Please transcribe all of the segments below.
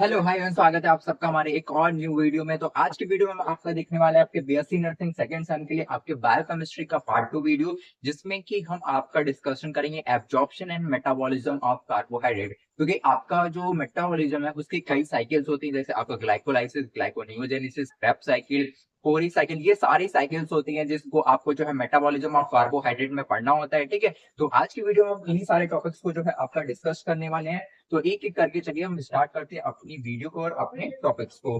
Hello hi and स्वागत है आप सबका हमारे एक और न्यू वीडियो में। तो आज की वीडियो में हम आपका देखने वाले हैं आपके बीएससी नर्सिंग सेकंड सेम के लिए आपके बायोकेमिस्ट्री का पार्ट 2 वीडियो, जिसमें कि हम आपका डिस्कशन करेंगे absorption and metabolism of carbohydrate. क्योंकि आपका जो मेटाबॉलिज्म है उसकी कई साइकिल्स होती है, जैसे आपका ग्लाइकोलाइसिस, ग्लाइकोनियोजेनेसिस, क्रेब्स साइकिल, कोरी साइकिल, ये सारी साइकिल्स होती हैं जिसको आपको जो है मेटाबॉलिज्म ऑफ कार्बोहाइड्रेट में पढ़ना होता है। ठीक है, तो आज की वीडियो में हम इन्हीं सारे टॉपिक्स को जो है आपका डिस्कस करने वाले हैं। तो एक एक करके चलिए हम स्टार्ट करते हैं अपनी वीडियो को और अपने टॉपिक्स को।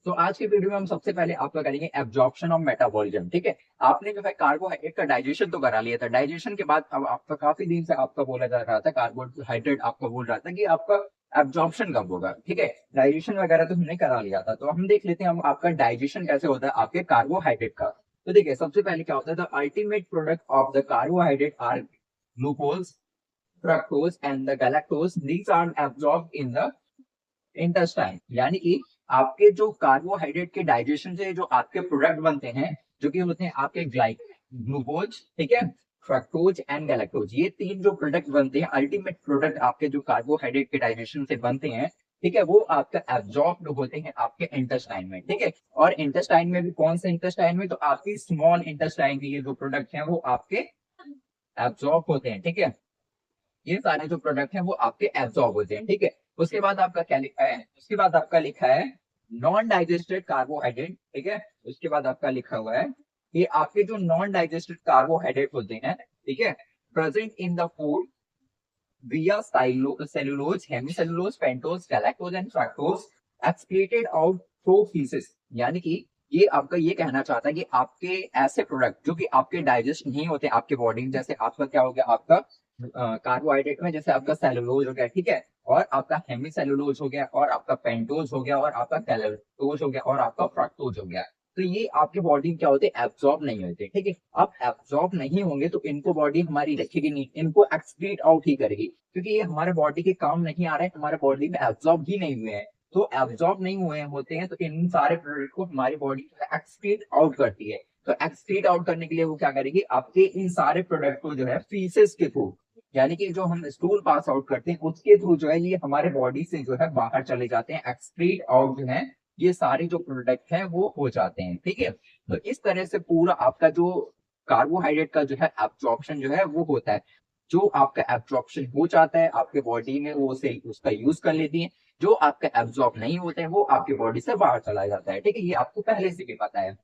तो आज की वीडियो में हम सबसे पहले आपका करेंगे एब्जॉर्प्शन ऑफ मेटाबॉलिज्म। ठीक है, आपने जो है कार्बोहाइड्रेट का डाइजेशन तो करा लिया था। डाइजेशन के बाद अब आपका काफी दिन से आपका बोला जा रहा था, कार्बोहाइड्रेट आपका बोल रहा था कि आपका एब्जॉर्प्शन कब होगा। ठीक है, डाइजेशन वगैरह तो हमने करा लिया था। तो हम देख लेते हैं हम आपका डाइजेशन कैसे होता है आपके कार्बोहाइड्रेट का। तो देखिए, सबसे पहले क्या होता है, the ultimate product of the carbohydrate are glucose, fructose and the galactose, these are absorbed in the intestine. यानी कि आपके जो कार्बोहाइड्रेट के डाइजेशन से जो आपके प्रोडक्ट बनते हैं, जो कि होते हैं आपके ग्लूकोज, ठीक है, फ्रक्टोज एंड गैलेक्टोज, ये तीन जो प्रोडक्ट बनते हैं, अल्टीमेट प्रोडक्ट आपके जो कार्बोहाइड्रेट के डाइजेशन से बनते हैं, ठीक है, वो आपका एब्जॉर्ब होते हैं आपके इंटेस्टाइन में। ठीक है, और इंटेस्टाइन में भी कौन से इंटेस्टाइन में, तो आपकी स्मॉल इंटेस्टाइन के ये जो प्रोडक्ट हैं वो आपके एब्जॉर्ब होते हैं। ठीक है, ये सारे जो प्रोडक्ट हैं वो आपके एब्जॉर्ब होते हैं। ठीक है, उसके बाद आपका क्या लिखा है, उसके बाद आपका लिखा है नॉन डाइजेस्टेड कार्बोहाइड्रेट। ठीक है, उसके बाद आपका लिखा हुआ है कि आपके जो नॉन डाइजेस्टेड कार्बोहाइड्रेट होते हैं, ठीक है, present in the food via cellulose, hemicellulose, pentose, galactose and fructose excreted out through feces। यानी कि ये आपका ये कहना चाहता है कि आपके ऐसे प्रोडक्ट जो कि आपके डाइजेस्ट नहीं होते आपके बॉडी में, जैसे आपका क्या हो गया, आपका कार्बोहाइड्रेट में जैसे आपका सेलुलोज हो गया, ठीक है, और आपका हेमिसेलुलोज हो गया, और आपका पेंटोज हो गया, और आपका गैलेक्टोज हो गया, और आपका फ्रक्टोज हो गया। तो ये आपके बॉडी में क्या होते हैं, एब्जॉर्ब नहीं होते। ठीक है, अब एब्जॉर्ब नहीं होंगे तो इनको बॉडी हमारी रखेगी नहीं, इनको एक्सक्रीट आउट ही करेगी, क्योंकि ये हमारे बॉडी के काम नहीं आ रहे हैं, हमारे बॉडी में एब्जॉर्ब ही नहीं हुए हैं। तो एब्जॉर्ब नहीं हुए होते हैं तो इन सारे प्रोडक्ट को हमारी बॉडी एक्सक्रीट आउट करती है। तो एक्सक्रीट आउट करने के लिए वो क्या करेगी, आपके इन सारे प्रोडक्ट को जो है फीसेस के थ्रू, यानी कि जो हम स्टूल पास आउट करते हैं उसके थ्रू जो है ये हमारे बॉडी से जो है बाहर चले जाते हैं। एक्सक्रीट आउट जो है ये सारे जो प्रोडक्ट हैं वो हो जाते हैं। ठीक है, तो इस तरह से पूरा आपका जो कार्बोहाइड्रेट का जो है एब्जॉर्प्शन जो है वो होता है। जो आपका एब्जॉर्प्शन हो जाता है आपके बॉडी में वो से उसका यूज कर लेती है, जो आपका एब्जॉर्ब नहीं होते हैं वो आपकी बॉडी से बाहर चला जाता है। ठीक है, ये आपको पहले से भी पता है।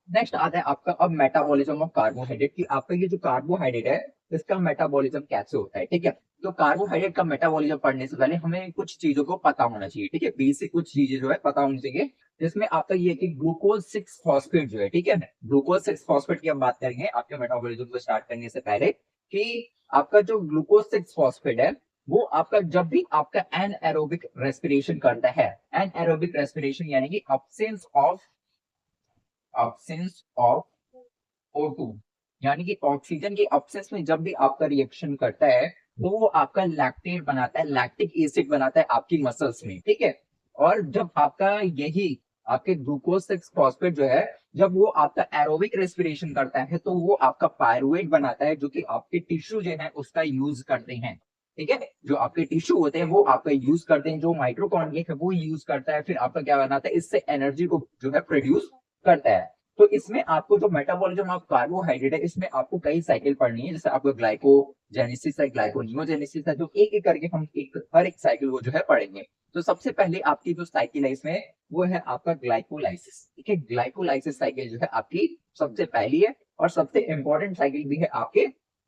नेक्स्ट आता है आपका अब मेटाबॉलिज्म ऑफ कार्बोहाइड्रेट की, आपका ये जो कार्बोहाइड्रेट है इसका मेटाबॉलिज्म कैसे होता है। ठीक है, तो कार्बोहाइड्रेट का मेटाबॉलिज्म पढ़ने से पहले हमें कुछ चीजों को पता होना चाहिए। ठीक है, बेसिक कुछ चीजें जो है पता होनी चाहिए, जिसमें आपका ये कि ग्लूकोज 6 फॉस्फेट जो है, ठीक है, ग्लूकोज 6 फॉस्फेट की हम बात करेंगे आपके मेटाबॉलिज्म को स्टार्ट करने से पहले, कि आपका जो ग्लूकोज 6 फॉस्फेट है वो आपका जब भी आपका एनएरोबिक रेस्पिरेशन करता है, एनएरोबिक रेस्पिरेशन यानी कि absence of O2, यानी कि ऑक्सीजन की absence में जब भी आपका रिएक्शन करता है तो वो आपका लैक्टेट बनाता है, लैक्टिक एसिड बनाता है आपकी मसल्स में। ठीक है, और जब आपका यही आपके ग्लूकोज 6 फॉस्फेट जो है जब वो आपका एरोबिक रेस्पिरेशन करता है तो वो आपका पायरुवेट बनाता है, जो कि आपके टिश्यू जो है उसका यूज करते हैं। ठीक है, जो आपके टिश्यू होते हैं वो आपका यूज करते हैं, जो माइट्रोकॉन्ड्रिया है वो यूज करता है, फिर आपका क्या बनाता है, इससे एनर्जी को जो है प्रोड्यूस करता है। तो इसमें आपको जो मेटाबॉलिज्म ऑफ कार्बोहाइड्रेट है इसमें आपको कई साइकिल पढ़नी है, जैसे आपको ग्लाइकोजेनेसिस है, ग्लाइकोनियोजेनेसिस है, जो एक एक करके हम हर एक साइकिल को जो है पढ़ेंगे। तो सबसे पहले आपकी जो साइकिल है इसमें वो है आपका ग्लाइकोलाइसिस। ठीक है, ग्लाइकोलाइसिस साइकिल जो है आपकी सबसे पहली है और सबसे इंपॉर्टेंट साइकिल भी है आपके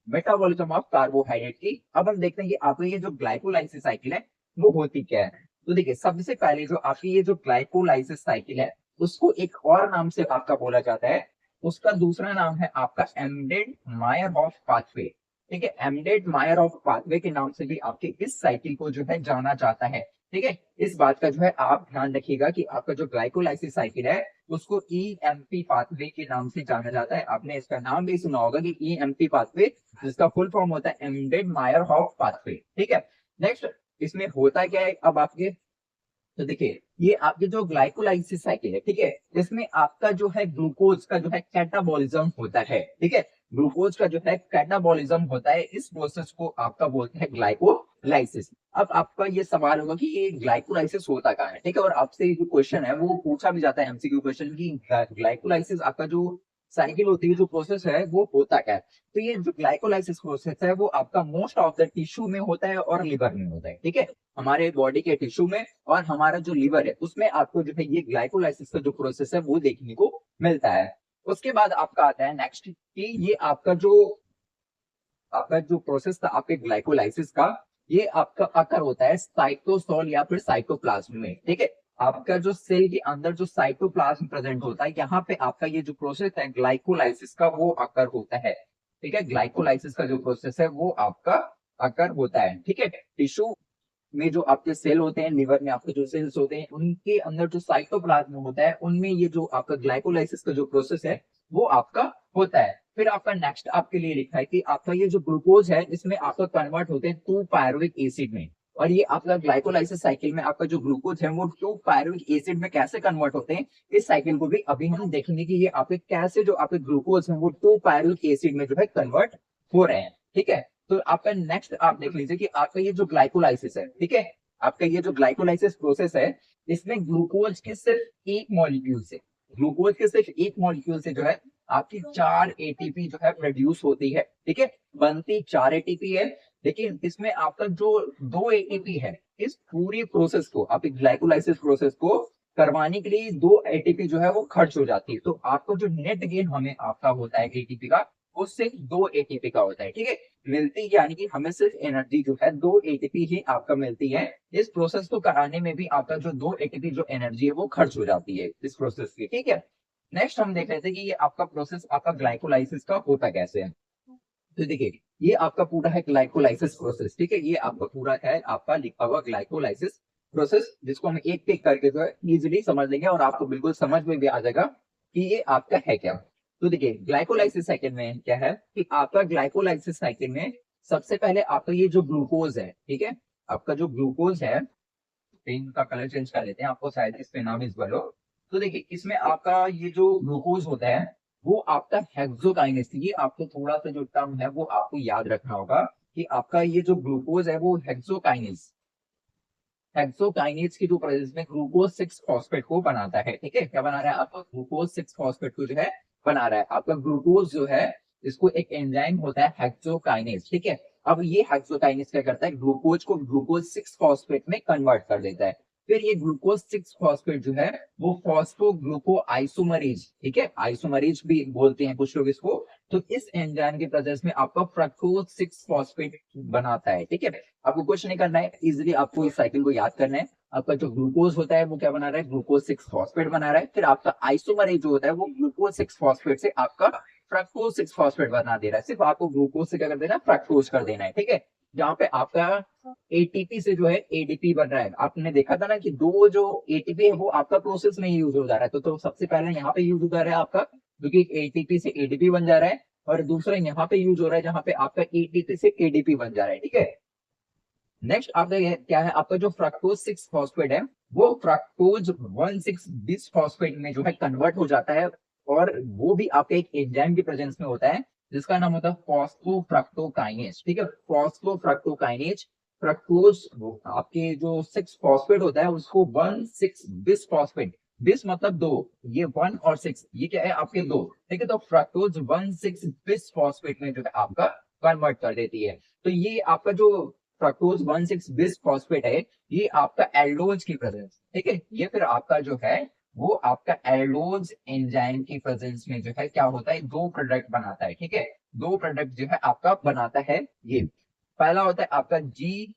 मेटाबॉलिज्म ऑफ कार्बोहाइड्रेट की। अब हम देखते हैं कि आपकी ये जो ग्लाइकोलाइसिस साइकिल है वो होती क्या है। तो देखिए, सबसे पहले जो आपकी ये जो ग्लाइकोलाइसिस साइकिल है उसको एक और नाम से आपका बोला जाता है, उसका दूसरा नाम है आपका एम्डेड मायरहोफ पाथवे। ठीक है, एम्डेड मायरहोफ पाथवे के नाम से भी आपके इस साइकिल को जो है जाना जाता है। ठीक है, इस बात का जो है आप ध्यान रखिएगा कि आपका जो ग्लाइकोलाइसिस साइकिल है उसको ईएमपी पाथवे के नाम से जाना जाता है। आपने इसका नाम भी सुना होगा कि ईएमपी पाथवे, जिसका फुल फॉर्म होता है एम्डेड मायरहोफ पाथवे। ठीक है, नेक्स्ट इसमें होता क्या है अब आपके, तो देखिए ये आपके जो ग्लाइकोलाइसिस साइकिल है, ठीक है, इसमें आपका जो है ग्लूकोज का जो है कैटाबॉलिज्म होता है। ठीक है, ग्लूकोज का जो है कैटाबॉलिज्म होता है, इस प्रोसेस को आपका बोलते हैं ग्लाइको ग्लाइकोलाइसिस। अब आपका ये सवाल होगा कि ये ग्लाइकोलाइसिस होता क्या है, ठीक है। और आपसे जो क्वेश्चन है वो पूछा भी जाता है एमसीक्यू क्वेश्चन की ग्लाइकोलाइसिस आपका जो साइकिल होती है, जो प्रोसेस है वो होता क्या है। तो ये जो ग्लाइकोलाइसिस प्रोसेस है वो आपका मोस्ट ऑफ द टिश्यू में होता है और लिवर में होता है, ठीक है। हमारे बॉडी के टिश्यू में और हमारा जो लिवर है उसमें आपको जो है ये ग्लाइकोलाइसिस का जो प्रोसेस है वो देखने को मिलता है। उसके बाद आपका आता है नेक्स्ट कि ये आपका जो प्रोसेस था आपके ग्लाइकोलाइसिस का, ये आपका अकर होता है साइटोसोल या फिर साइटोप्लाज्म में, ठीक है। आपका जो सेल के अंदर जो साइटोप्लाज्म प्रेजेंट होता है, यहाँ पे आपका ये जो प्रोसेस है ग्लाइकोलाइसिस का वो अकर होता है, ठीक है। ग्लाइकोलाइसिस का जो प्रोसेस है वो आपका अकर होता है, ठीक है। टिश्यू में जो आपके सेल होते हैं, लिवर में आपके जो सेल्स होते हैं, उनके अंदर जो साइटोप्लाज्म होता है उनमें ये जो आपका ग्लाइकोलाइसिस का जो प्रोसेस है वो आपका होता है। फिर आपका नेक्स्ट आपके लिए लिखा है कि आपका ये जो ग्लूकोज है इसमें आपका कन्वर्ट होते हैं 2 पायरुविक एसिड में। और ये आपका ग्लाइकोलाइसिस साइकिल में आपका जो ग्लूकोज है वो 2 पायरुविक एसिड में कैसे कन्वर्ट होते हैं, इस साइकिल को भी अभी हम देखेंगे कि ये आपके कैसे जो आपके ग्लूकोज है वो 2 पायरुविक एसिड में जो है कन्वर्ट हो रहे हैं, ठीक है। तो आपका नेक्स्ट आप देख लीजिए कि आपका ये जो ग्लाइकोलाइसिस है, ठीक है, आपका ये जो ग्लाइकोलाइसिस प्रोसेस है इसमें ग्लूकोज के सिर्फ एक मॉलिक्यूल से, ग्लूकोज के सिर्फ एक मॉलिक्यूल से जो है आपकी 4 एटीपी जो है प्रोड्यूस होती है, ठीक है। बनती 4 एटीपी है, लेकिन इसमें आपका जो 2 एटीपी है, इस पूरी प्रोसेस को आपकी ग्लाइकोलाइसिस प्रोसेस को करवाने के लिए 2 एटीपी जो है वो खर्च हो जाती है। तो आपको जो नेट गेन हमें आपका होता है एटीपी का, वो सिर्फ 2 एटीपी का होता है, ठीक है। मिलती यानी कि हमें सिर्फ एनर्जी जो है 2 एटीपी ही आपका मिलती है। इस प्रोसेस को कराने में भी आपका जो 2 एटीपी जो एनर्जी है वो खर्च हो जाती है इस प्रोसेस की, ठीक है। नेक्स्ट हम देख रहे थे कि ये आपका प्रोसेस आपका ग्लाइकोलाइसिस का होता कैसे है। तो देखिए ये आपका पूरा है ग्लाइकोलाइसिस प्रोसेस, ठीक है। ये आपका पूरा है आपका लिखा हुआ ग्लाइकोलाइसिस प्रोसेस, जिसको हम एक एक करके जो है इजिली समझ लेंगे और आपको बिल्कुल समझ में भी आ जाएगा कि ये आपका है क्या। तो देखिए ग्लाइकोलाइसिस साइकिल में क्या है कि आपका ग्लाइकोलाइसिस साइकिल में सबसे पहले आपका ये जो ग्लूकोज है, ठीक है, आपका जो ग्लूकोज है, पेन का कलर चेंज कर लेते हैं, आपको शायद इस पे ना विजुअल हो। तो देखिए इसमें आपका ये जो ग्लूकोज होता है वो आपका हेक्सोकाइनेस, ये आपको थोड़ा सा जो टर्म है वो आपको याद रखना होगा कि आपका ये जो ग्लूकोज है वो हेक्सोकाइनेस, हेक्सोकाइनेज की जो प्रेजेंस में ग्लूकोज 6 फॉस्फेट को बनाता है, ठीक है। क्या बना रहा है आपका ग्लूकोज 6 फॉस्फेट को जो है बना रहा है। आपका ग्लूकोज जो है इसको एक एंजाइम होता है हेक्सोकाइनेज, ठीक है। अब ये हेक्सोकाइनेज क्या करता है, ग्लूकोज को ग्लूकोज 6 फॉस्फेट में कन्वर्ट कर देता है। फिर ये ग्लूकोज 6 फॉस्फेट जो है वो फॉस्फोग्लूको आइसोमरेज, ठीक है, आइसोमरेज भी बोलते हैं कुछ लोग इसको। तो इस एंजाइम के प्रोसेस में आपका फ्रक्टोज 6 फॉस्फेट बनाता है, ठीक है। आपको कुछ नहीं करना है, इजिली आपको इस साइकिल को याद करना है। आपका जो ग्लूकोज होता है वो क्या बना रहा है, ग्लूकोज 6 फॉस्फेट बना रहा है। फिर आपका आइसोमरेज जो होता है वो ग्लूकोज 6 फॉस्फेट से आपका फ्रक्टोज 6 फॉस्फेट बना दे रहा है। सिर्फ आपको ग्लूकोज से क्या कर देना है, फ्रक्टोज कर देना है, ठीक है। जहाँ पे आपका एटीपी से जो है एडीपी बन रहा है। आपने देखा था ना कि दो जो एटीपी है वो आपका प्रोसेस में यूज हो जा रहा है। तो सबसे पहले यहाँ पे यूज हो जा रहा है आपका, क्योंकि एटीपी से एडीपी बन जा रहा है, और दूसरा यहाँ पे यूज हो रहा है जहाँ पे आपका एटीपी से एडीपी बन जा रहा है, ठीक है। नेक्स्ट आपका क्या है, आपका जो फ्रक्टोज 6 फॉस्फेट है वो फ्रक्टोज 1,6 बिस फॉस्फेट में जो है कन्वर्ट हो जाता है। और वो भी आपके एक एंजाइम की प्रेजेंस में होता है जिसका नाम होता है फॉस्फोफ्रक्टोकाइनेज, ठीक है। फॉस्फोफ्रक्टोकाइनेज फ्रक्टोज आपके जो 6 फॉस्फेट होता है उसको 1,6 बिस फॉस्फेट, बिस मतलब 2, ये 1 और 6 ये क्या है आपके 2, ठीक है। तो फ्रक्टोज 1,6 बिस फॉस्फेट में जो है आपका कन्वर्ट कर देती है। तो ये आपका जो फ्रक्टोज 1,6 बिस फॉस्फेट है ये आपका एल्डोज की प्रेजेंस, ठीक है। ये फिर आपका जो है वो आपका एल्डोज एंजाइम की प्रेजेंस में जो है क्या होता है, 2 प्रोडक्ट बनाता है, ठीक है। 2 प्रोडक्ट जो है आपका बनाता है। ये पहला होता है आपका GLAP,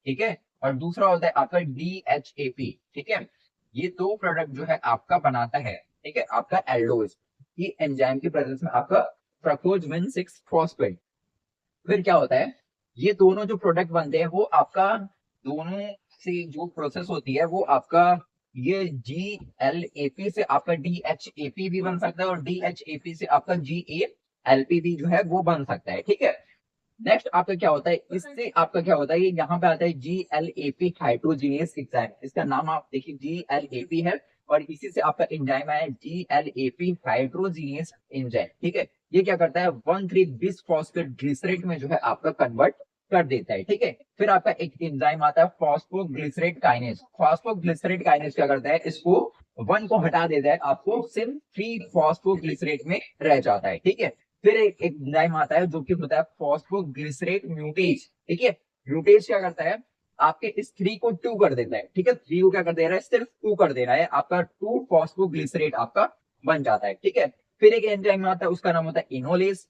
ठीक है, और दूसरा होता है आपका DHAP, ठीक है। ये 2 प्रोडक्ट जो है आपका बनाता है, ठीक है, आपका एल्डोज की एंजाइम की प्रेजेंस में आपका फ्रक्टोज 1,6 फॉस्फेट। फिर क्या होता है, ये दोनों जो प्रोडक्ट बनते हैं वो आपका दोनों से जो प्रोसेस होती है वो आपका ये GLAP से आपका DHAP भी बन सकता है, और DHAP से आपका GALP भी जो है वो बन सकता है, ठीक है। नेक्स्ट आपका क्या होता है, इससे आपका क्या होता है, ये यहाँ पे आता है GLAP हाइड्रोजीनेस एंजाइम, इसका नाम आप देखिए GLAP है। और इसी से आपका एंजाइम है GLAP हाइड्रोजीनेस एंजाइम। ठीक है, ये क्या करता है 1,3 बिसफॉस्फेट ग्लिसरेट में जो है आपका कन्वर्ट कर देता है। ठीक है, फिर आपका एक एंजाइम आता है फॉस्फोग्लिसरेट काइनेज। फॉस्फोग्लिसरेट काइनेज क्या करता है, इसको 1 को हटा देता है, आपको सिर्फ 3 फॉस्फोग्लिसरेट में रह जाता है। ठीक है, फिर एक एंजाइम आता है जो कि होता है फॉस्फोग्लिसरेट म्यूटेज। ठीक है, म्यूटेज क्या करता है, आपके इस 3 को 2 कर देता है। ठीक है, 3 को क्या कर दे रहा है, सिर्फ 2 कर दे रहा है, आपका 2 फॉस्फोग्लिसरेट आपका बन जाता है। ठीक है, फिर एक एंजाइम आता है उसका नाम होता है इनोलेज।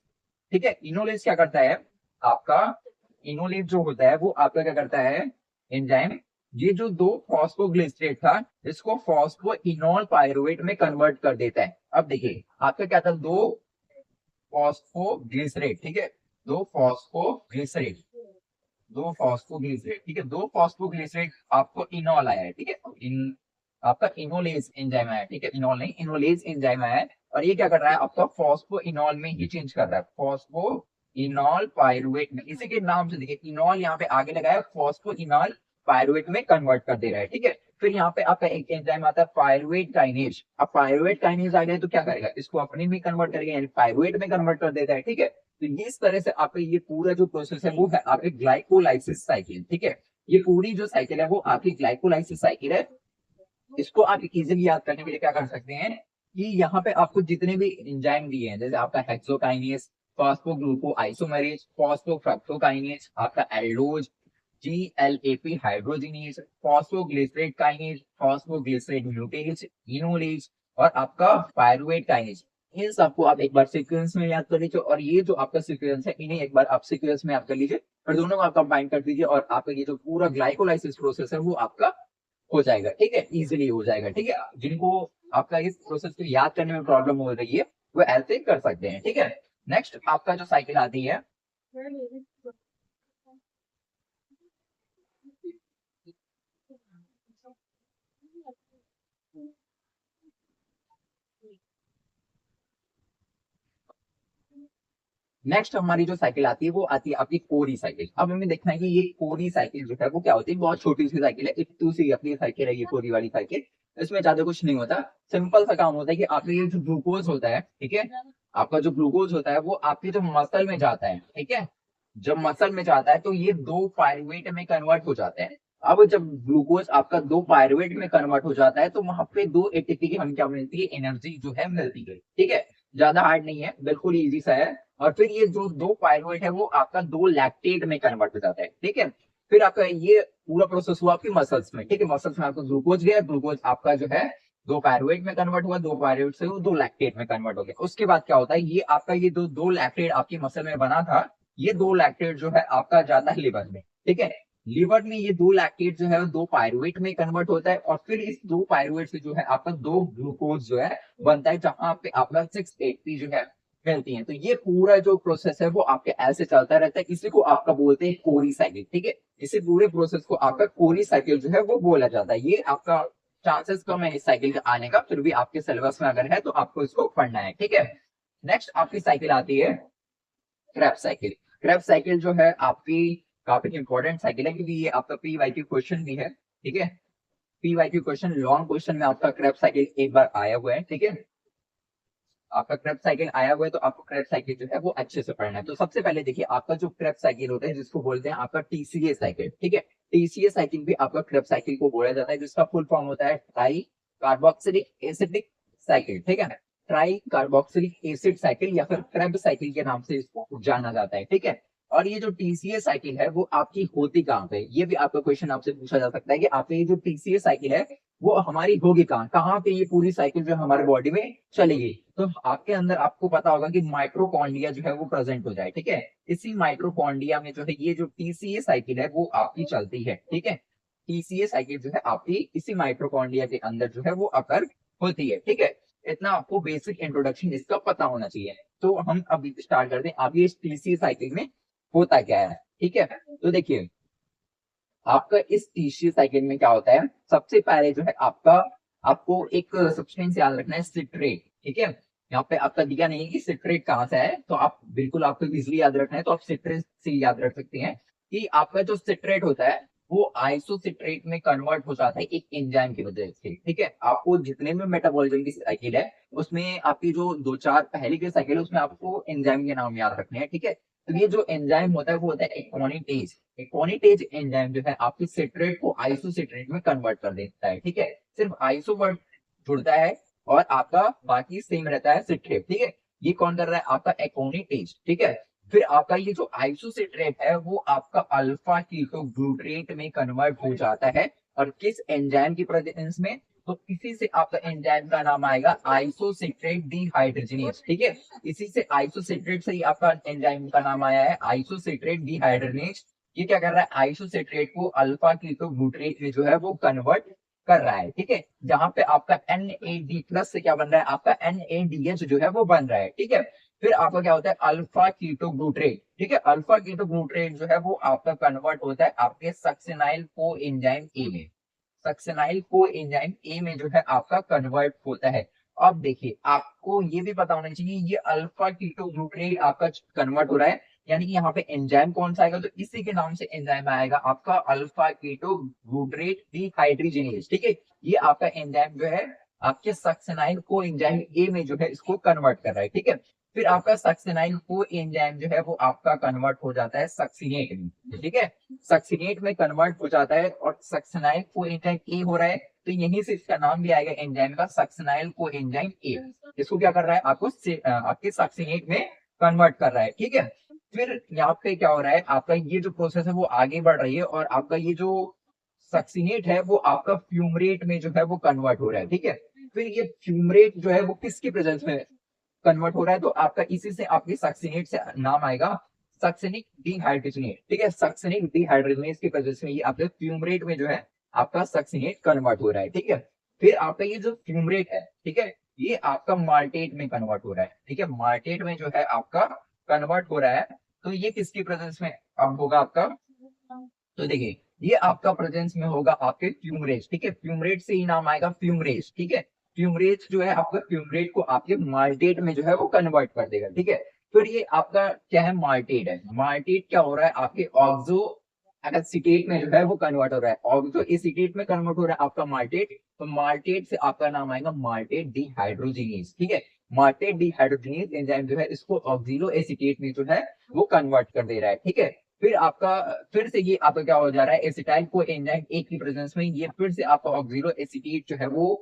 ठीक है, इनोलेज क्या करता है, आपका इनोलेज जो होता है वो आपका क्या करता है एंजाइम, ये जो 2 फॉस्फोग्लिसरेट था इसको फॉस्फो इनोल पायरुवेट में कन्वर्ट कर देता है। अब देखिए आपका क्या था, 2 फॉस्फोग्लिसरेट। ठीक है, 2 फॉस्फोग्लिसरेट, 2 फॉस्फोग्लिसरेट। ठीक है, 2 फॉस्फोग्लिसरेट आपको इनोल आया है। ठीक है, इन आपका इनोलेज एंजाइम आया है। ठीक है, इनोल नहीं इनोलेज एंजाइम आया है, और ये क्या कर रहा है आपका फॉस्फो इनोल में ही चेंज कर रहा है, फॉस्फो इनोल पायरुवेट में। इसी के नाम से देखिए इनोल यहाँ पे आगे लगाया, फॉस्फो इनोल पायरुवेट में कन्वर्ट कर दे रहा है। ठीक है, फिर यहाँ पे आपका एक एंजाइम आता है पायरुवेट काइनेज। अब पायरुवेट काइनेज आ गया तो क्या करेगा, इसको अपने में कन्वर्ट करेगा, यानी पायरुवेट में कन्वर्ट कर देता है। ठीक है, तो ये इस तरह से आपका ये पूरा जो प्रोसेस है वो है आपके ग्लाइकोलाइसिस साइकिल। ठीक है, ये पूरी जो साइकिल है वो आपकी ग्लाइकोलाइसिस साइकिल है। इसको आप इजीली याद करने के लिए क्या कर सकते हैं कि यहाँ पे आपको जितने भी एंजाइम दिए हैं, जैसे आपका हेक्सोकाइनेज, फॉस्फोग्लूको आइसोमेरेज, फॉस्फोफ्रक्टोकाइनेज, आपका aldolase, GLAP hydrogenase, phosphoglycerate kinase, phosphoglycerate mutase, enolase और आपका पायरुवेट काइनेज। इन सबको आप एक बार सीक्वेंस में याद कर लीजिए, और ये जो आपका सीक्वेंस है इन्हें एक बार आप सीक्वेंस में याद कर लीजिए, और दोनों को आप कंबाइन कर दीजिए, और आपका ये जो पूरा ग्लाइकोलाइसिस प्रोसेस है वो आपका हो जाएगा। ठीक है, इजीली हो जाएगा। ठीक है, जिनको आपका इस प्रोसेस को याद करने में प्रॉब्लम हो रही है वो ऐसे कर सकते हैं। ठीक है, नेक्स्ट आपका जो साइकिल आती है, नेक्स्ट हमारी जो साइकिल आती है वो आती है आपकी कोरी साइकिल। अब हमें देखना है कि ये कोरी साइकिल जो है वो क्या होती है, बहुत छोटी सी साइकिल है, एक सी अपनी साइकिल है ये कोरी वाली साइकिल। इसमें ज्यादा कुछ नहीं होता, सिंपल सा काम होता है कि आपका ये जो ग्लूकोज होता है, ठीक है, आपका जो ग्लूकोज होता है वो आपके जो मसल में जाता है। ठीक है, जब मसल में जाता है तो ये 2 पायरुवेट में कन्वर्ट हो जाते हैं। अब जब ग्लूकोज आपका 2 पायरुवेट में कन्वर्ट हो जाता है तो वहां पे 2 एटीपी की हमें क्या मिलती है, एनर्जी जो है मिलती है। ठीक है, ज्यादा हार्ड नहीं है, बिल्कुल इजी सा है। और फिर ये जो 2 पायरुवेट है वो आपका 2 लैक्टेट में कन्वर्ट हो जाता है। ठीक है, फिर आपका ये पूरा प्रोसेस हुआ आपकी मसल्स में। ठीक है, मसल्स में आपका ग्लूकोज गया, ग्लूकोज आपका जो है 2 पायरुवेट में कन्वर्ट हुआ, 2 पायरुवेट से वो 2 लैक्टेट में कन्वर्ट हो गया। उसके बाद क्या होता है, ये आपका ये दो लैक्टेट आपकी मसल में बना था, ये 2 लैक्टेट जो है आपका जाता है लिवर में। ठीक है, लिवर में ये 2 लैक्टेट जो है 2 पायरुवेट में कन्वर्ट होता है, और फिर इस 2 पायरुवेट से जो है आपका 2 ग्लूकोज जो है बनता है, जहां पे आपका 6 एटीपी जो है मिलती है। तो ये पूरा जो प्रोसेस है वो आपके ऐसे चलता रहता है, इसी को आपका बोलते हैं कोरी साइकिल। ठीक है, इसी पूरे प्रोसेस को आपका कोरी साइकिल जो है वो बोला जाता है। ये आपका चांसेस कम है इस साइकिल का आने का, फिर भी आपके सिलेबस में अगर है तो आपको इसको पढ़ना है। ठीक है, नेक्स्ट आपकी साइकिल आती है क्रैप साइकिल। क्रैप साइकिल जो है आपकी काफी इंपॉर्टेंट साइकिल है, क्योंकि ये आपका पीवाईक्यू क्वेश्चन भी है। ठीक है, पीवाईक्यू क्वेश्चन, लॉन्ग क्वेश्चन में आपका क्रैप साइकिल एक बार आया हुआ है। ठीक है, आपका क्रेब साइकिल आया हुआ है तो आपको क्रेब साइकिल जो है वो अच्छे से पढ़ना है। तो सबसे पहले देखिए आपका जो क्रेब साइकिल होता है जिसको बोलते हैं आपका टीसीए साइकिल। ठीक है, टीसीए साइकिल भी आपका क्रेब साइकिल को बोला जाता है, जिसका फुल फॉर्म होता है ट्राई कार्बोक्सिलिक एसिडिक साइकिल। ठीक है, ट्राई कार्बोक्सिलिक एसिड साइकिल या फिर क्रेब साइकिल के नाम से इसको जाना जाता है। ठीक है, और ये जो टीसीए साइकिल है वो आपकी होती कहाँ पे, ये भी आपका क्वेश्चन आपसे पूछा जा सकता है कि आपकी ये जो टीसीए साइकिल है वो हमारी होगी कहाँ, कहाँ पे ये पूरी साइकिल जो हमारे बॉडी में चलेगी। तो आपके अंदर आपको पता होगा कि माइट्रोकॉन्ड्रिया जो है वो प्रेजेंट हो जाए। ठीक है, इसी माइट्रोकॉन्ड्रिया में जो है ये जो टीसीए साइकिल है वो आपकी चलती है। ठीक है, टीसीए साइकिल जो है आपकी इसी माइट्रोकॉन्ड्रिया के अंदर जो है वो अकर होती है। ठीक है, इतना आपको बेसिक इंट्रोडक्शन इसका पता होना चाहिए। तो हम अभी स्टार्ट करते हैं, अब ये टीसीए साइकिल में होता क्या है। ठीक है, तो देखिए आपका इस टीसीए साइकिल में क्या होता है, सबसे पहले जो है आपका आपको एक सब्सटेंस याद रखना है, सिट्रेट। ठीक है, यहाँ पे आपका दिया नहीं है कि सिट्रेट कहाँ से है, तो आप बिल्कुल आपको इजिली याद रखना है तो आप सिट्रेट से याद रख सकते हैं कि आपका जो सिट्रेट होता है वो आइसोसिट्रेट में कन्वर्ट हो जाता है एक एंजाइम की वजह से। ठीक है, आपको जितने भी मेटाबॉलिज्म की साइकिल है उसमें आपकी जो दो चार पहले की साइकिल है उसमें आपको एंजाइम के नाम याद रखने हैं। ठीक है, तो ये जो एंजाइम होता है वो होता है एकोनिटेज। एकोनिटेज एंजाइम जो है आपकी सिट्रेट को आइसोसिट्रेट में कन्वर्ट कर देता है। ठीक है, सिर्फ आइसो वर्ड जुड़ता है और आपका बाकी सेम रहता है सिट्रेट। ठीक है, ये कौन कर रहा है? आपका एकोनिटेज। ठीक है, फिर आपका ये जो आइसोसिट्रेट है वो आपका अल्फा कीटोग्लूटरेट में कन्वर्ट हो जाता है। और किस एंजाइम की प्रेजेंस में? तो इसी से आपका एंजाइम का नाम आएगा आइसोसिट्रेट डिहाइड्रोजिनेज। ठीक है, इसी से आइसोसिट्रेट से ही आपका एंजाइम का नाम आया है आइसोसिट्रेट डिहाइड्रोजिनेज। ये क्या कर रहा है? आइसोसिट्रेट को अल्फा कीटोग्लूटरेट में जो है वो कन्वर्ट कर रहा है। ठीक है, जहां पे आपका NAD प्लस से क्या बन रहा है? आपका NADH जो है वो बन रहा है। ठीक है, फिर आपका क्या होता है? Alpha ketoglutarate. ठीक है, अल्फा कीटोग्लूटरेट जो है वो आपका कन्वर्ट होता है आपके सक्सिनाइल को एंजाइम ए में। सक्सेनाइल को एंजाइम ए में जो है आपका कन्वर्ट होता है। अब देखिए, आपको ये भी पता होना चाहिए ये अल्फा कीटोग्लूटरेट आपका कन्वर्ट हो रहा है, यानी कि यहाँ पे एंजाइम कौन सा आएगा? तो इसी के नाम से एंजाइम आएगा आपका अल्फा कीटोग्लूटरेट डिहाइड्रोजिनेज। ठीक है, ये आपका एंजाइम जो है आपके सक्सेनाइल को एंजाइम ए में जो है इसको कन्वर्ट कर रहा है। ठीक है, फिर आपका सक्सेनाइल को एंजाइम जो है वो आपका कन्वर्ट हो जाता है सक्सिनेट में। ठीक है, सक्सिनेट में कन्वर्ट हो जाता है और सक्सेनाइल को एंजाइम ए हो रहा है, तो यहीं से इसका नाम भी आएगा एंजाइम का सक्सेनाइल को एंजाइम ए। इसको क्या कर रहा है? आपको आपके सक्सिनेट में कन्वर्ट कर रहा है। ठीक है, फिर यहाँ पे क्या हो रहा है? आपका ये जो प्रोसेस है वो आगे बढ़ रही है और आपका ये जो सक्सिनेट है वो आपका फ्यूमरेट में जो है वो कन्वर्ट हो रहा है। ठीक है, फिर ये फ्यूमरेट जो है वो किसकी प्रेजेंस में कन्वर्ट हो रहा है? तो आपका इसी से आपकी सक्सिनेट से नाम आएगा सक्सेनिक डिहाइड्रोजनेट। ठीक है, सक्सेनिक डिहाइड्रोजनेज की वजह से ये आपके फ्यूमरेट में जो है आपका सक्सिनेट कन्वर्ट हो रहा है। ठीक है, फिर आपका ये जो फ्यूमरेट है, ठीक है, ये आपका माल्टेट में कन्वर्ट हो रहा है। ठीक है, माल्टेट में जो है आपका कन्वर्ट हो रहा है, तो ये किसकी प्रेजेंस में अब होगा आपका? तो देखिए, ये आपका प्रेजेंस में होगा आपके फ्यूमरेज। ठीक है, फ्यूमरेज से ही नाम आएगा फ्यूमरेज। ठीक है, फ्यूमरेज जो है आपका फ्यूमरेट को आपके माल्टेट में जो है वो कन्वर्ट कर देगा। ठीक है, फिर ये आपका क्या है? माल्टेट है। माल्टेट क्या हो रहा है? आपके ऑक्सो एसिटेट में जो है वो कन्वर्ट हो रहा है। ऑक्सो एसिटेट में कन्वर्ट हो रहा है आपका माल्टेट, तो माल्टेट से आपका नाम आएगा माल्टेट डिहाइड्रोजिनेज। ठीक है, माल्टेट डिहाइड्रोजिनेज एंजाइम जो है इसको ऑक्सिलो एसिटेट में जो है वो कन्वर्ट कर दे रहा है। ठीक है, फिर आपका फिर से ये आपका क्या हो जा रहा है? एसिटाइल को एंजाइम एक की प्रेजेंस में ये फिर से आपका ऑक्सिलो एसिटेट जो है वो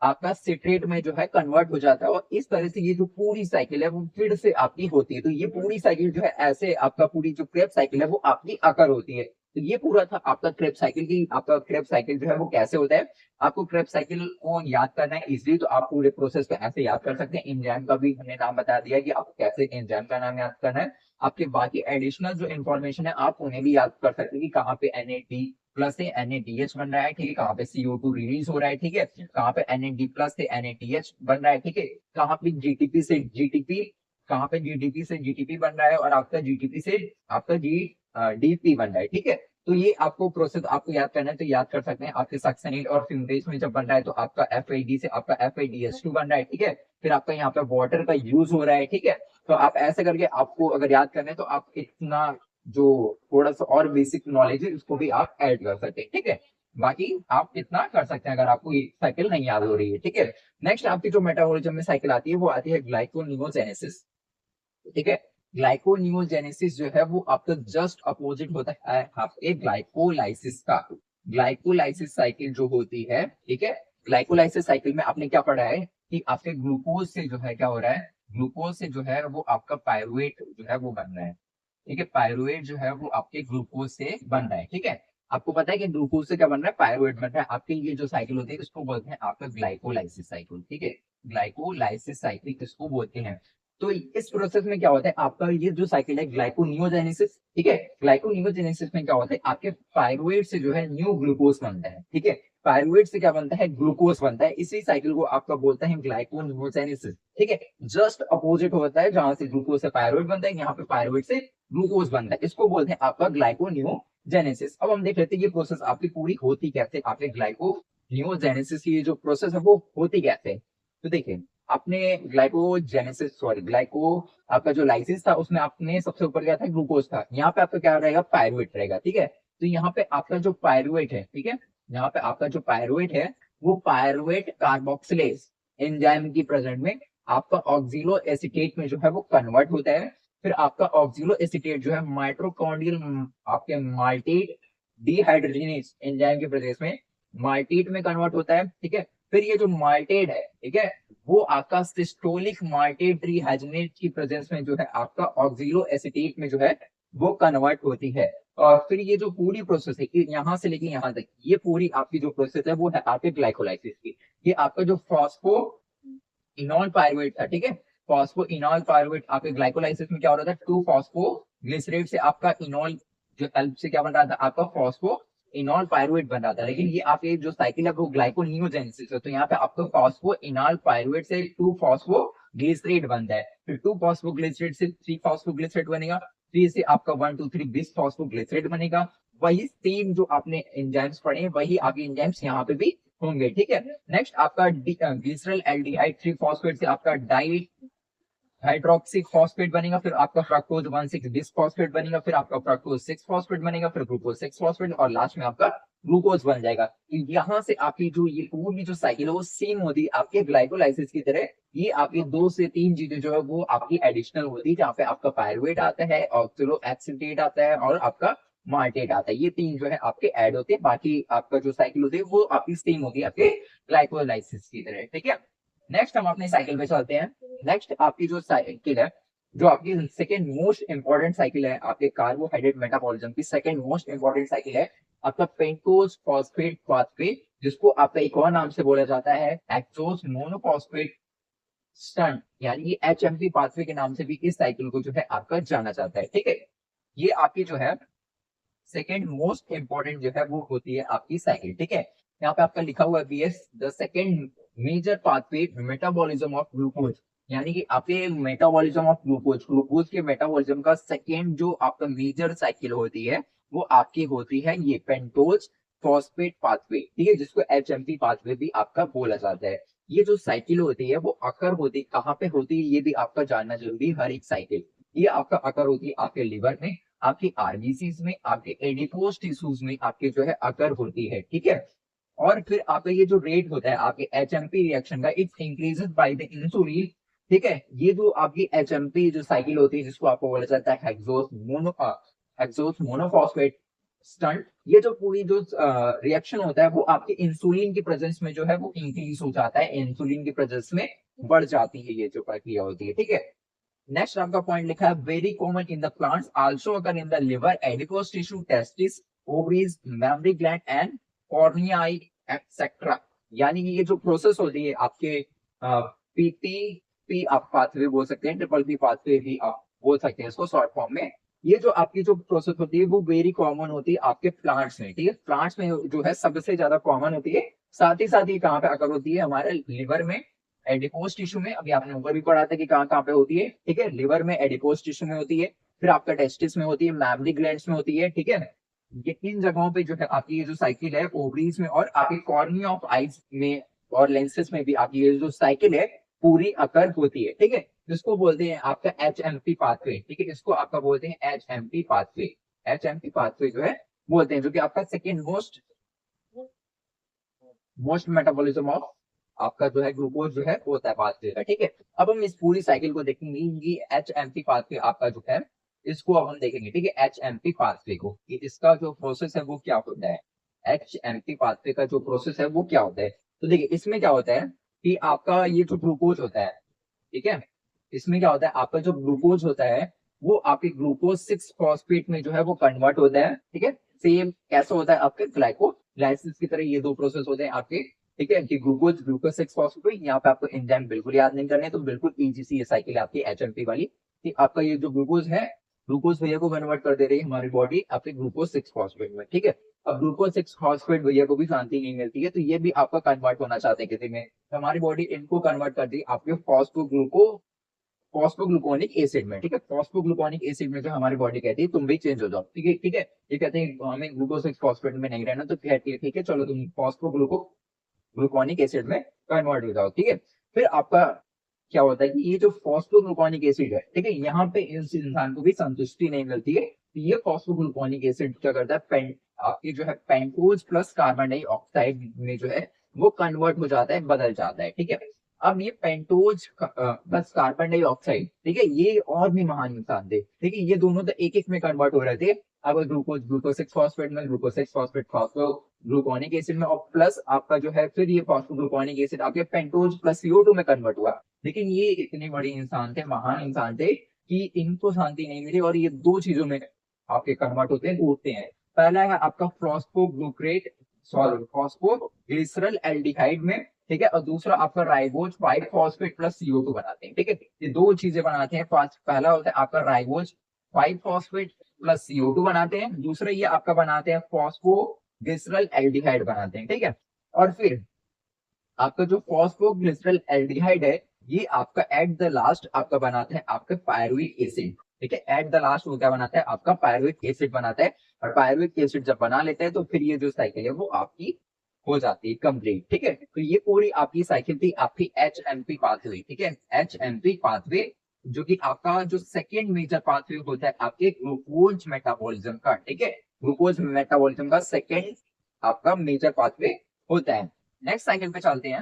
आपका सिट्रेट में जो है कन्वर्ट हो जाता है और इस तरह से ये जो पूरी साइकिल है वो फिर से आपकी होती है। तो ये पूरी साइकिल जो है ऐसे आपका पूरी जो क्रेब साइकिल है वो आपकी अकर होती है। तो ये पूरा था आपका क्रेब साइकिल की। आपका क्रेब साइकिल जो है वो कैसे होता है? आपको क्रेब साइकिल को याद करना है इजीली, तो आप पूरे प्रोसेस को ऐसे याद कर सकते हैं। एंजाइम का भी हमने नाम बता दिया कि आपको कैसे एंजाइम का नाम याद करना है। आपके बाकी एडिशनल जो इन्फॉर्मेशन है आप उन्हें भी याद कर सकते हैं कि कहाँ पे NAD प्लस से NADH बन रहा है। ठीक है, कहाँ पे CO2 रिलीज हो रहा है। ठीक है, कहाँ पे NAD प्लस से NADH बन रहा है। ठीक है, कहाँ पे GTP से GTP, कहाँ पे GDP से GTP बन रहा है और आपका GTP से आपका DP बन रहा है। ठीक है, तो ये आपको प्रोसेस आपको याद करना है, तो याद कर सकते हैं। आपके सक्सेनिल और फ्यूमरेज में जब बन रहा है तो आपका FAD से आपका FADH2 बन रहा है। ठीक है, फिर आपका यहाँ पे वाटर का यूज हो रहा है। ठीक है, तो आप ऐसे करके आपको अगर याद करना है तो आप इतना जो थोड़ा सा और बेसिक नॉलेज है उसको भी आप ऐड कर सकते हैं। ठीक है, बाकी आप इतना कर सकते हैं अगर आपको ये साइकिल नहीं याद हो रही है। ठीक है, नेक्स्ट आपकी जो मेटाबॉलिज्म में साइकिल आती है वो आती है ग्लाइकोनियोजेनेसिस। ठीक है, ग्लाइकोनियोजेनेसिस जो है वो आपका जस्ट अपोजिट होता है आपके ग्लाइकोलाइसिस का। ग्लाइकोलाइसिस साइकिल जो होती है, ठीक है, ग्लाइकोलाइसिस साइकिल में आपने क्या पढ़ा है कि आपके ग्लूकोज से जो है क्या हो रहा है? ग्लूकोज से जो है वो आपका पायरुवेट जो है वो बन रहा है। ठीक है, पायरुवेट जो है वो आपके ग्लूकोज से बन रहा है। ठीक है, आपको पता है कि ग्लूकोज से क्या बन रहा है? पायरुवेट बन रहा है। आपके ये जो साइकिल होती है इसको बोलते हैं आपका ग्लाइकोलाइसिस साइकिल। ठीक है, ग्लाइकोलाइसिस साइकिल किसको बोलते हैं? तो इस प्रोसेस में क्या होता है? आपका ये जो साइकिल है ग्लाइकोनियोजेनेसिस। ठीक है, ग्लाइकोनियोजेनेसिस में क्या होता है? आपके पायरुवेट से जो है न्यू ग्लूकोज बनता है। ठीक है, पायरुवेट से क्या बनता है? ग्लूकोज बनता है। इसी साइकिल को आपका बोलते हैं ग्लाइकोनियोजेनेसिस। ठीक है, जस्ट अपोजिट होता है, जहां से ग्लूकोज से पायरुवेट बनता है यहाँ पे पायरुवेट से ग्लूकोज बनता है। इसको बोलते हैं आपका ग्लाइकोनियोजेनेसिस। अब हम देख लेते हैं ये प्रोसेस आपकी पूरी होती कैसे? आपके ग्लाइकोनियोजेनेसिस की ये जो प्रोसेस है वो होती कैसे है? तो देखिए, आपने ग्लाइको आपका जो लाइसिस था उसमें आपने सबसे ऊपर क्या था? ग्लूकोज था। यहाँ पे आपका क्या रहेगा? पायरुवेट रहेगा। ठीक है, तो यहाँ पे आपका जो पायरुवेट है, ठीक है, यहाँ पे आपका जो पायरुवेट है वो पायरुवेट कार्बोक्सिलेज एंजाइम की प्रेजेंट में आपका ऑक्सिलो एसीटेट में जो है वो कन्वर्ट होता है। फिर आपका ऑक्सिलो एसीटेट जो है माइटोकॉन्ड्रियल आपके माल्टेट डिहाइड्रोजिनेज एंजाइम के प्रोसेस में माल्टेट में कन्वर्ट होता है, ठीक है। फिर ये जो माल्टेट है, ठीक है, वो आपका सिस्टोलिक माल्टेट डिहाइड्रोजिनेज की प्रेजेंस में जो है आपका ऑक्सिलो एसीटेट में जो है वो कन्वर्ट होती है। और फिर ये जो पूरी प्रोसेस है यहाँ से लेके यहाँ तक, ये पूरी आपकी जो प्रोसेस है वो है आपके ग्लाइकोलाइसिस की। ये आपका जो फॉस्फो इनॉल पायरुवेट था, ठीक है, फॉस्फो इनॉल पायरुवेट आपके ग्लाइकोलाइसिस में क्या हो रहा था, 2 फॉस्फो ग्लिसरेट से आपका इनॉल जो हेल्प से क्या बन रहा था, आपका फॉस्फो इनॉल पायरुवेट बन रहा था। लेकिन ये आपके जो साइकिल है वो ग्लाइकोनियोजेनेसिस है, तो यहाँ पे आपको फॉस्फो इनॉल पायरुवेट से 2 फॉस्फो ग्लिसरेट बनता है। फिर 2 फॉस्फो ग्लिसरेट से 3 फॉस्फो ग्लिसरेट बनेगा, 3 से आपका 1 2 3 20 फॉस्फो ग्लिसरेट बनेगा। वही सेम जो आपने एंजाइम्स पढ़े हैं वही आपके एंजाइम्स यहाँ पे भी होंगे, ठीक है। नेक्स्ट आपका ग्लिसरल एल्डिहाइड 3 फॉस्फेट से आपका डाई हाइड्रोक्सी फॉस्फेट बनेगा। फिर आपका फ्रक्टोज 1,6 बिस्फॉस्फेट बनेगा। फिर आपका फ्रक्टोज 6 फॉस्फेट बनेगा। फिर ग्लूकोज 6 फॉस्फेट और लास्ट में आपका ग्लूकोज बन जाएगा। यहाँ से आपकी जो ये पूरी जो साइकिल है वो सेम होती है आपके ग्लाइकोलाइसिस की तरह। ये आपकी 2 से 3 चीजें जो है वो आपकी एडिशनल होती है, जहाँ पे आपका पायरुवेट आता है, ऑक्सिलो एसिटेट आता है और आपका मार्टेट आता है। ये 3 जो है आपके ऐड होते हैं। बाकी आपका जो साइकिल होती है वो आपकी सेम होती है आपके ग्लाइकोलाइसिस की तरह, ठीक है। नेक्स्ट हम अपने साइकिल पे चलते हैं। नेक्स्ट आपकी जो साइकिल है, जो आपकी सेकेंड मोस्ट इंपॉर्टेंट साइकिल है आपके कार्बोहाइड्रेट मेटाबॉलिज्म की, सेकेंड मोस्ट इंपॉर्टेंट साइकिल है आपका पेंटोज फॉस्फेट पाथवे, जिसको आपका एक और नाम से बोला जाता है एक्सोस मोनोफॉस्फेट स्टंट, यानी एचएमपी पाथवे के नाम से भी इस साइकिल को जो है आपका जाना जाता है, ठीक है। ये आपकी जो है सेकेंड मोस्ट इंपॉर्टेंट जो है वो होती है आपकी साइकिल, ठीक है। यहाँ पे आपका लिखा हुआ है बीएस the second major pathway metabolism of glucose, यानी कि आपके मेटाबॉलिज्म ऑफ ग्लूकोज, ग्लूकोज के मेटाबॉलिज्म का सेकेंड जो आपका मेजर साइकिल होती है वो आपकी होती है ये पेंटोज फॉस्फेट पाथवे, ठीक है, जिसको एचएमपी पाथवे भी आपका बोला जाता है। ये जो साइकिल होती है वो अकर होती है कहाँ पे होती है ये भी आपका जानना जरूरी है। हर एक साइकिल ये आपका अकर होती है आपके लिवर में, आपके आरबीसीज में, आपके एडिपोज टिश्यूज में आपके जो है अकर होती है, ठीक है। और फिर आपका ये जो रेट होता है आपके एचएमपी रिएक्शन का, it's increases by the insulin, ठीक है। ये जो आपकी एचएमपी जो साइकिल होती है जिसको आपको बोला जाता है हेक्सोस मोनोफॉस्फेट स्टंट, ये जो पूरी जो रिएक्शन होता है वो आपके इंसुलिन की प्रेजेंस में जो है वो इंक्रीज हो जाता है, इंसुलिन की प्रेजेंस में बढ़ जाती है ये जो प्रक्रिया होती है, ठीक है। नेक्स्ट आपका पॉइंट लिखा है very common in the plants also अगर in the liver adipose tissue testis ovaries mammary gland and cornea etcetera, यानी कि ये जो प्रोसेस होती है आपके पीपी आप पाथवे बोल सकते हैं, ट्रिपल पी पाथवे भी आप बोल सकते हैं इसको शॉर्ट फॉर्म में। ये जो आपकी जो प्रोसेस होती है वो वेरी कॉमन होती है आपके प्लांट्स में, ठीक है। प्लांट्स में जो है सबसे ज्यादा कॉमन होती है। साथ ही कहाँ पे अगर होती है हमारे लिवर में एडिपोज टिश्यू में, अभी आपने ऊपर भी पढ़ा था कि कहाँ कहाँ पे होती है, ठीक है। लिवर में एडिपोज टिश्यू में होती है, फिर आपका टेस्टिस में होती है, मैमरी ग्लैंड्स में होती है, ठीक है। ये 3 जगहों पे जो है आपकी ये जो साइकिल है ओवरीज में और आपकी कॉर्निया ऑफ आईज में और लेंसेज में भी आपकी ये जो साइकिल है पूरी अकर होती है, ठीक है। जिसको बोलते हैं आपका एचएमपी पाथवे, ठीक है, इसको आपका बोलते हैं एचएमपी पाथवे। एचएमपी पाथवे जो है बोलते हैं, जो कि आपका सेकेंड मोस्ट मेटाबॉलिज्म ऑफ आपका जो है ग्लूकोज जो है वो होता है पाथवे का, ठीक है। अब हम इस पूरी साइकिल को देखेंगे, ये एचएमपी पाथवे आपका जो है इसको अब हम देखेंगे, ठीक है। एचएमपी पाथवे को कि इसका जो प्रोसेस है वो क्या होता है, एचएमपी पाथवे का जो प्रोसेस है वो क्या होता है। तो देखिए इसमें क्या होता है कि आपका ये जो ग्लूकोज होता है, ठीक है, इसमें क्या होता है आपका जो ग्लूकोज होता है वो आपके ग्लूकोज 6 फॉस्फेट में जो है वो कन्वर्ट होता है, ठीक है। सेम कैसे होता है आपके ग्लाइकोलाइसिस की तरह ये 2 प्रोसेस होते हैं आपके, ठीक है, कि ग्लूकोज 6 फॉस्फेट। यहाँ पे आपको एंजाइम बिल्कुल याद नहीं करने, तो बिल्कुल इजी सी ये साइकिल है आपकी एचएमपी वाली कि आपका ये जो ग्लूकोज है, ग्लूकोज भैया को कन्वर्ट कर दे रही है हमारी बॉडी आपके ग्लूकोज 6 फॉस्फेट में, ठीक है। अब ग्लूकोज 6 फॉस्फेट भैया को भी शांति नहीं मिलती है, तो ये भी आपका कन्वर्ट होना चाहते हैं किसी में, तो हमारी बॉडी इनको कन्वर्ट कर दी आपके फॉस्फोग्लूकोनिक एसिड में, ठीक है। फॉस्फोग्लूकोनिक एसिड में जो हमारी बॉडी कहती है तुम भी चेंज हो जाओ, ठीक है, ठीक है। ये कहते हैं हमें ग्लूकोज 6 फॉस्फेट में नहीं रहना, तो कहती है ठीक है चलो तुम ग्लूकोनिक एसिड में कन्वर्ट हो जाओ, ठीक है। फिर आपका क्या होता है कि ये जो फॉस्फोग्लूकोनिक एसिड है, ठीक है, यहाँ पे इस इंसान को भी संतुष्टि नहीं मिलती है, ये फॉस्फोग्लूकोनिक एसिड क्या करता है, आपकी जो है पेंटोज प्लस कार्बन डाइऑक्साइड में जो है वो कन्वर्ट हो जाता है, बदल जाता है। ठीक है, अब ये पेंटोज प्लस कार्बन डाइऑक्साइड, ठीक है, ये और भी महान इंसान थे। ठीक है, ये दोनों तो एक एक में कन्वर्ट हो रहे थे। अब ग्लूकोज ग्लूकोज 6 फॉस्फेट में, ग्लूकोज 6 फॉस्फेट फॉस्फोग्लूकोनिक एसिड में, और प्लस आपका जो है फिर ये फॉस्फोग्लूकोनिक एसिड आपके पेंटोज प्लस CO2 में कन्वर्ट हुआ। लेकिन ये इतने बड़े इंसान थे, महान इंसान थे, कि इनको शांति नहीं मिली और ये दो चीजों में आपके कन्वर्ट होते हैं, टूटते हैं। पहला है आपका फॉस्फोग्लूक्रेट सॉरी फॉस्फोग्लिसरल एल्डिहाइड में, ठीक है, और दूसरा आपका राइबोज 5 फॉस्फेट प्लस CO2 बनाते हैं। ठीक है, ये दो चीजें बनाते हैं। पहला होता है आपका राइबोज 5 फॉस्फेट प्लस CO2 बनाते हैं, दूसरा ये आपका बनाते हैं फॉस्फोग्लिसरल एल्डिहाइड बनाते हैं। ठीक है, और फिर आपका जो फॉस्फोग्लिसरल एल्डिहाइड है, ये आपका एट द लास्ट आपका बनाता है आपका पायरुविक एसिड। ठीक है, एट द लास्ट वो क्या बनाता है, आपका पायरुविक एसिड बनाता है। और पायरुविक एसिड जब बना लेते हैं तो फिर ये जो साइकिल है वो आपकी हो जाती है कंप्लीट। ठीक है, तो ये पूरी आपकी साइकिल थी आपकी HMP पाथवे। ठीक है, HMP पाथवे जो कि आपका जो सेकेंड मेजर पाथवे होता है आपके ग्लूकोज मेटाबॉलिज्म का। ठीक है, ग्लूकोज मेटाबॉलिज्म का सेकेंड आपका मेजर पाथवे होता है। नेक्स्ट साइकिल पे चलते हैं।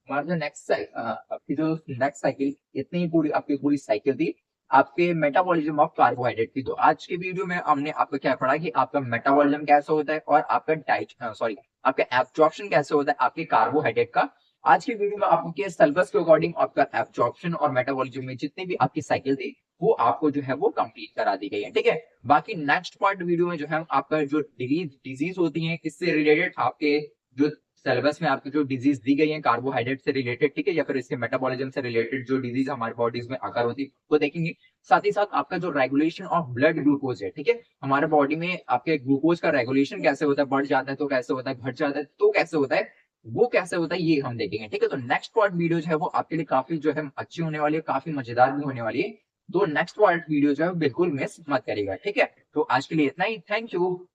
हमारा जो आपकी जो नेक्स्ट साइकिल, इतनी पूरी आपकी पूरी साइकिल थी आपके मेटाबॉलिज्म ऑफ कार्बोहाइड्रेट की। तो आज के वीडियो में हमने आपको क्या पढ़ा कि आपका मेटाबॉलिज्म कैसे होता है और आपका आपका एब्जॉर्प्शन कैसे होता है आपके कार्बोहाइड्रेट का। आज की वीडियो में आपके सिलेबस के अकॉर्डिंग आपका एब्जॉर्प्शन और मेटाबॉलिज्म में जितनी भी आपकी साइकिल थी वो आपको जो है वो कंप्लीट करा दी गई है। ठीक है, बाकी नेक्स्ट पार्ट वीडियो में जो है आपका जो डिजीज होती है इससे रिलेटेड आपके जो सिलेबस में आपकी जो डिजीज दी गई है कार्बोहाइड्रेट से रिलेटेड, ठीक है, या फिर इसके मेटाबॉलिज्म से रिलेटेड जो डिजीज हमारे बॉडीज में आकर होती है वो देखेंगे। साथ ही साथ आपका जो रेगुलेशन ऑफ ब्लड ग्लूकोज है, ठीक है, हमारे बॉडी में आपके ग्लूकोज का रेगुलेशन कैसे होता है, बढ़ जाता है तो कैसे होता है, घट जाता है तो कैसे होता है, वो कैसे होता है ये हम देखेंगे। ठीक है, तो नेक्स्ट पार्ट वीडियो जो है वो आपके लिए काफी जो है अच्छी होने वाली है, काफी मजेदार भी होने वाली है। तो नेक्स्ट पार्ट वीडियो जो है बिल्कुल मिस मत करिएगा। ठीक है, तो आज के लिए इतना ही। Thank you.